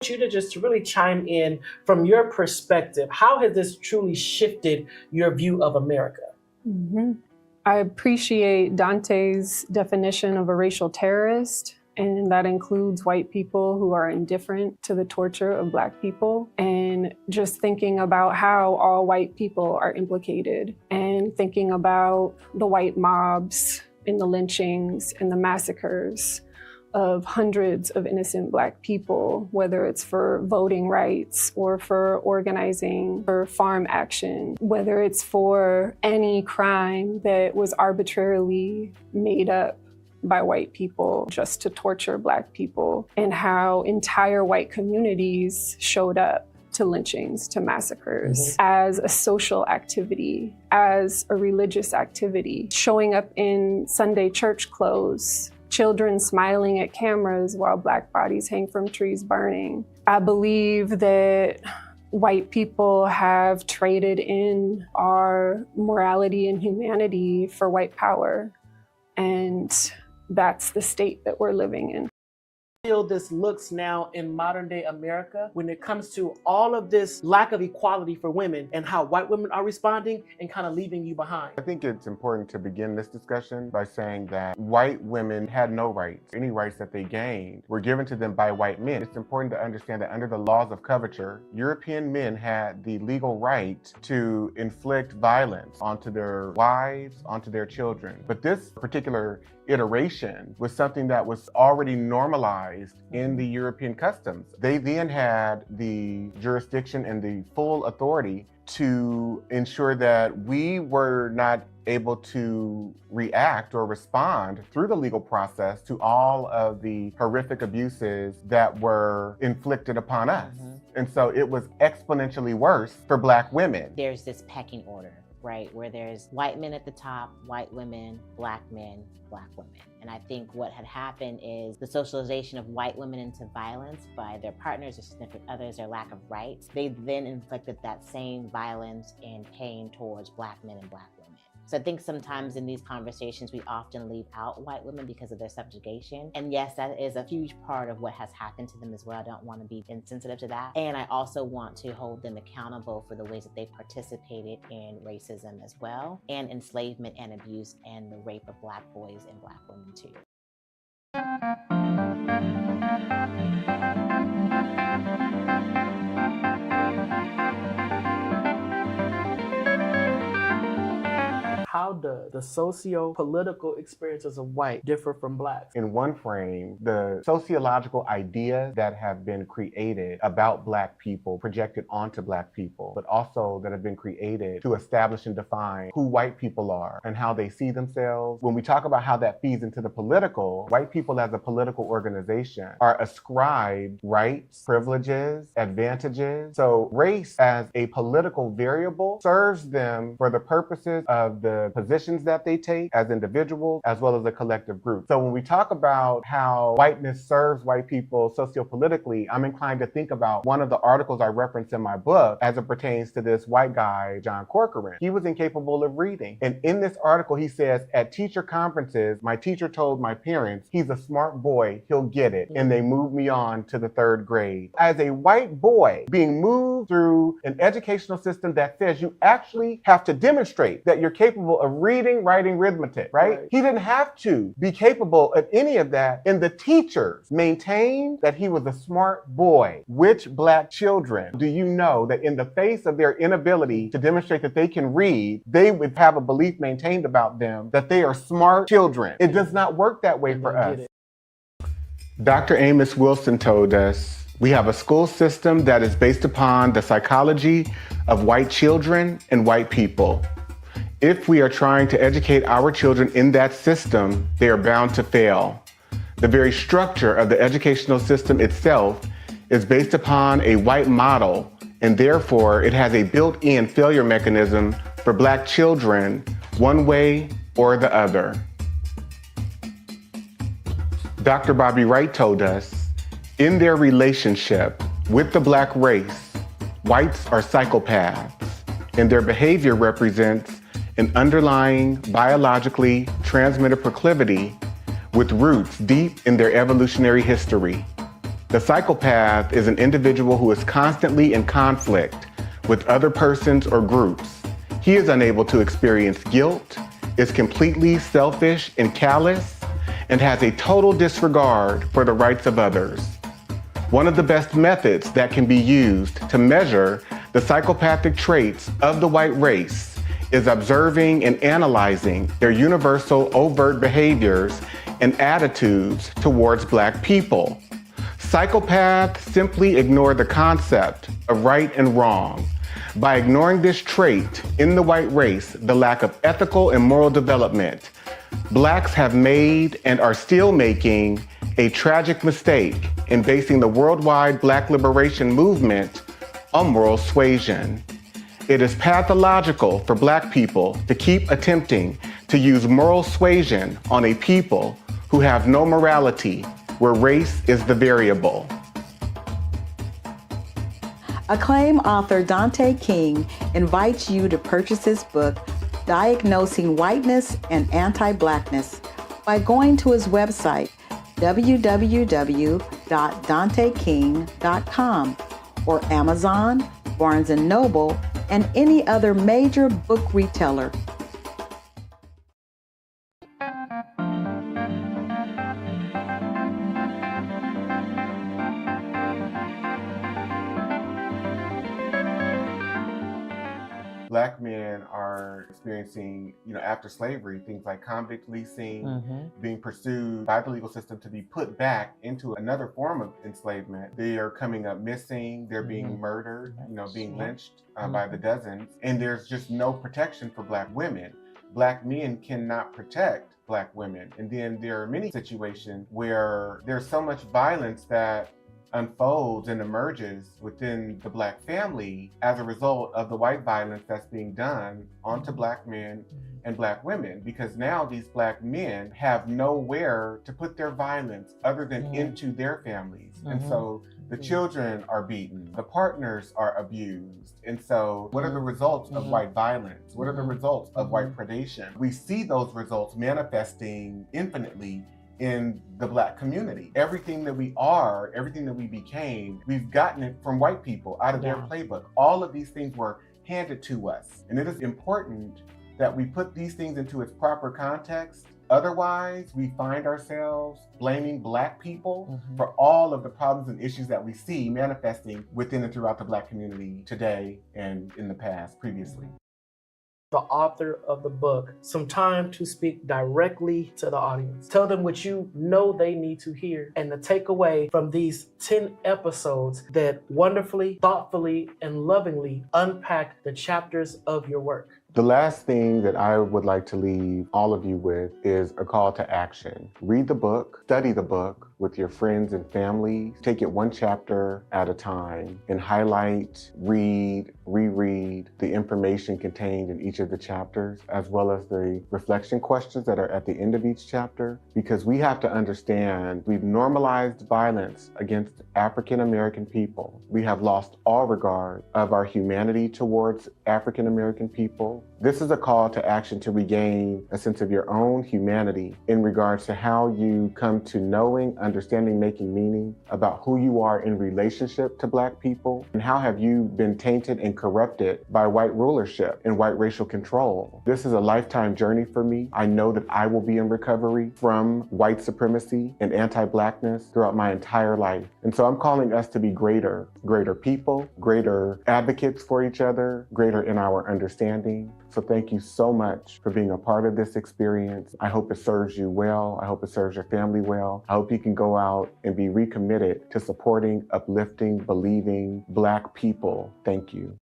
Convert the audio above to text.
You to just really chime in from your perspective. How has this truly shifted your view of America? I appreciate Dante's definition of a racial terrorist, and that includes white people who are indifferent to the torture of Black people, and just thinking about how all white people are implicated, and thinking about the white mobs and the lynchings and the massacres of hundreds of innocent Black people, whether it's for voting rights or for organizing for farm action, whether it's for any crime that was arbitrarily made up by white people just to torture Black people, and how entire white communities showed up to lynchings, to massacres, as a social activity, as a religious activity, showing up in Sunday church clothes, children smiling at cameras while Black bodies hang from trees burning. I believe that white people have traded in our morality and humanity for white power, and that's the state that we're living in. Feel this looks now in modern day America when it comes to all of this lack of equality for women and how white women are responding and kind of leaving you behind? I think it's important to begin this discussion by saying that white women had no rights. Any rights that they gained were given to them by white men. It's important to understand that under the laws of coverture, European men had the legal right to inflict violence onto their wives, onto their children. But this particular iteration was something that was already normalized in the European customs. They then had the jurisdiction and the full authority to ensure that we were not able to react or respond through the legal process to all of the horrific abuses that were inflicted upon us. And so it was exponentially worse for Black women. There's this pecking order, right, where there's white men at the top, white women, Black men, Black women. And I think what had happened is the socialization of white women into violence by their partners or significant others, their lack of rights. They then inflicted that same violence and pain towards Black men and Black women. So I think sometimes in these conversations, we often leave out white women because of their subjugation. And yes, that is a huge part of what has happened to them as well. I don't want to be insensitive to that. And I also want to hold them accountable for the ways that they participated in racism as well, and enslavement and abuse and the rape of Black boys and Black women too. How does the socio-political experiences of white differ from Blacks? In one frame, the sociological ideas that have been created about Black people, projected onto Black people, but also that have been created to establish and define who white people are and how they see themselves. When we talk about how that feeds into the political, white people as a political organization are ascribed rights, privileges, advantages. So race as a political variable serves them for the purposes of the positions that they take as individuals, as well as a collective group. So when we talk about how whiteness serves white people sociopolitically, I'm inclined to think about one of the articles I referenced in my book as it pertains to this white guy, John Corcoran. He was incapable of reading. And in this article, he says, at teacher conferences, my teacher told my parents, he's a smart boy, he'll get it. And they moved me on to the 3rd grade. As a white boy being moved through an educational system that says you actually have to demonstrate that you're capable of reading, writing, arithmetic, right? He didn't have to be capable of any of that. And the teachers maintained that he was a smart boy. Which Black children do you know that in the face of their inability to demonstrate that they can read, they would have a belief maintained about them that they are smart children? It does not work that way for us. Dr. Amos Wilson told us, we have a school system that is based upon the psychology of white children and white people. If we are trying to educate our children in that system, they are bound to fail. The very structure of the educational system itself is based upon a white model, and therefore it has a built-in failure mechanism for Black children, one way or the other. Dr. Bobby Wright told us, in their relationship with the Black race, whites are psychopaths, and their behavior represents an underlying biologically transmitted proclivity with roots deep in their evolutionary history. The psychopath is an individual who is constantly in conflict with other persons or groups. He is unable to experience guilt, is completely selfish and callous, and has a total disregard for the rights of others. One of the best methods that can be used to measure the psychopathic traits of the white race is observing and analyzing their universal overt behaviors and attitudes towards Black people. Psychopaths simply ignore the concept of right and wrong. By ignoring this trait in the white race, the lack of ethical and moral development, Blacks have made and are still making a tragic mistake in basing the worldwide Black liberation movement on moral suasion. It is pathological for Black people to keep attempting to use moral suasion on a people who have no morality, where race is the variable. Acclaimed author Dante King invites you to purchase his book, Diagnosing Whiteness and Anti-Blackness, by going to his website, www.danteking.com, or Amazon, Barnes & Noble, and any other major book retailer. Black men are experiencing, after slavery, things like convict leasing, being pursued by the legal system to be put back into another form of enslavement. They are coming up missing, they're being murdered, being lynched by the dozens, and there's just no protection for Black women. Black men cannot protect Black women. And then there are many situations where there's so much violence that unfolds and emerges within the Black family as a result of the white violence that's being done onto Black men and Black women, because now these Black men have nowhere to put their violence other than into their families. And so the children are beaten, the partners are abused. And so what are the results of white violence? What are the results of white predation? We see those results manifesting infinitely in the Black community. Everything that we are, everything that we became, we've gotten it from white people out of their playbook. All of these things were handed to us. And it is important that we put these things into its proper context. Otherwise, we find ourselves blaming Black people for all of the problems and issues that we see manifesting within and throughout the Black community today and in the past, previously. The author of the book some time to speak directly to the audience. Tell them what you know they need to hear, and the takeaway from these 10 episodes that wonderfully, thoughtfully, and lovingly unpack the chapters of your work. The last thing that I would like to leave all of you with is a call to action. Read the book, study the book with your friends and family. Take it one chapter at a time and highlight, read, reread the information contained in each of the chapters, as well as the reflection questions that are at the end of each chapter, because we have to understand we've normalized violence against African American people. We have lost all regard of our humanity towards African American people. This is a call to action to regain a sense of your own humanity in regards to how you come to knowing, understanding, making meaning about who you are in relationship to Black people, and how have you been tainted and corrupted by white rulership and white racial control. This is a lifetime journey for me. I know that I will be in recovery from white supremacy and anti-Blackness throughout my entire life. And so I'm calling us to be greater people, greater advocates for each other, greater in our understanding. So thank you so much for being a part of this experience. I hope it serves you well. I hope it serves your family well. I hope you can go out and be recommitted to supporting, uplifting, believing Black people. Thank you.